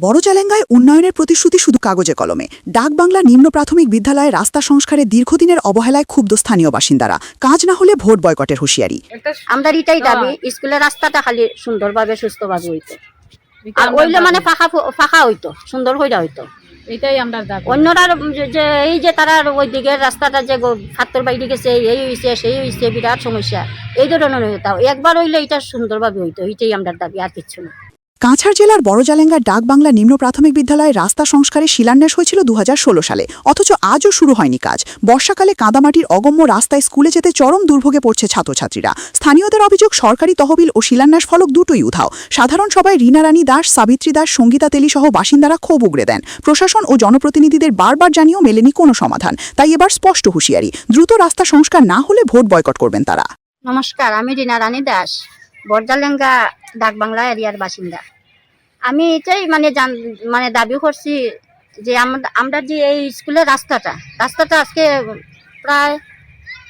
বড়জালেঙ্গায় উন্নয়নের প্রতিশ্রুতি শুধু কাগজে কলমে। ডাকবাংলা নিম্ন প্রাথমিক বিদ্যালয়ে রাস্তা সংস্কারের দীর্ঘদিনের অবহেলায় ক্ষুব্ধ স্থানীয় বাসিন্দারা। কাজ না হলে ভোট বয়কটের হুঁশিয়ারি। আমরা এটাই দাবি, স্কুলের রাস্তাটা খালি সুন্দরভাবে সুস্থভাবে হইতো, আর ওইলে মানে ফাঁকা হইতো, সুন্দর হইয়া হইতো। এটাই আমরা দাবি। অন্যরা যে এই যে তারা ওই দিকের রাস্তাটা যে ফাত্তর বাইরে গেছে, এই হইছে সেই হইছে, বিরাট সমস্যা। এই ধরনের হইতো, একবার হইলে এটা সুন্দরভাবে হইতো। এটাই আমরা দাবি, আর কিচ্ছু না। কাছাড় জেলার বড়জালেঙ্গার ডাকবাংলা নিম্ন প্রাথমিক বিদ্যালয়ে রাস্তা সংস্কারের শিলান্যাস হয়েছিল 2016 সালে, অথচ আজও শুরু হয়নি কাজ। বর্ষাকালে কাদামাটির অগম্য রাস্তায় স্কুলে যেতে চরম দুর্ভোগে পড়ছে ছাত্রছাত্রীরা। স্থানীয়দের অভিযোগ, সরকারি তহবিল ও শিলান্যাস ফলক দুটোই উধাও। সাধারণ সভায় রীনা রানী দাস, সাবিত্রী দাস, সঙ্গীতা তেলি সহ বাসিন্দারা ক্ষোভ উগরে দেন। প্রশাসন ও জনপ্রতিনিধিদের বারবার জানিয়েও মেলেনি কোনো সমাধান। তাই এবার স্পষ্ট হুঁশিয়ারি, দ্রুত রাস্তা সংস্কার না হলে ভোট বয়কট করবেন তারা। নমস্কার, আমি রীনা রানী দাস, বড়জালেঙ্গা ডাকবাংলা এরিয়ার বাসিন্দা। আমি এটাই মানে দাবি করছি যে আমরা যে এই স্কুলের রাস্তাটা আজকে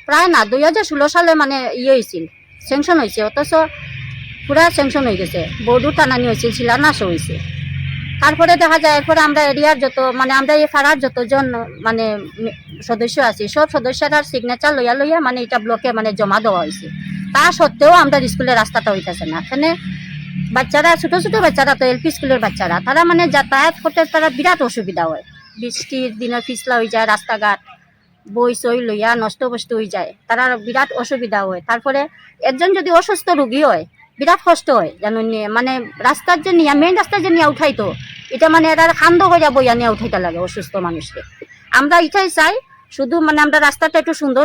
প্রায় না 2016 সালে মানে হয়েছিল, স্যাংশন হয়েছে, অথচ পুরা স্যাংশন হয়ে গেছে, বোর্ডও টানানি হয়েছিল, শিলান্যাসও হয়েছে। তারপরে দেখা যায় এরপরে আমরা এরিয়ার আমরা এই পাড়ার যতজন সদস্য আছি, সব সদস্যরা সিগনেচার লইয়া মানে এটা ব্লকে জমা দেওয়া হয়েছে। তা সত্ত্বেও আমরা স্কুলের রাস্তাটা হইতেছে না। এখানে বাচ্চারা, ছোট ছোট বাচ্চারা, তো এলপি স্কুলের বাচ্চারা, তারা যাতায়াত করতে তারা বিরাট অসুবিধা হয়। বৃষ্টির দিনে পিছলা হয়ে যায়, রাস্তাঘাট বই সই লইয়া নষ্ট হয়ে যায়, তারা বিরাট অসুবিধা হয়। তারপরে একজন যদি অসুস্থ রোগী হয়, বিরাট কষ্ট হয় জানুন, রাস্তার যে নিয়ে মেইন রাস্তার যে নিয়ে উঠাইতো, এটা এরা খান্দ হইয়া বইয়া নিয়ে উঠাইতে লাগে অসুস্থ মানুষকে। আমরা এটাই চাই, শুধু আমরা রাস্তাটা একটু সুন্দর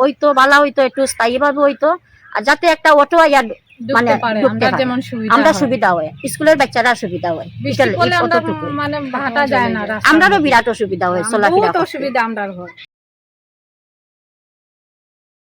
হইতো, ভালো হইতো, একটু স্থায়ীভাবে হইতো, আর যাতে একটা অটো আমরা সুবিধা হয়, স্কুলের বাচ্চারা সুবিধা হয়। আমারও আমরাও বিরাট অসুবিধা হয়, চলাফেরা অসুবিধা আমরা হয়।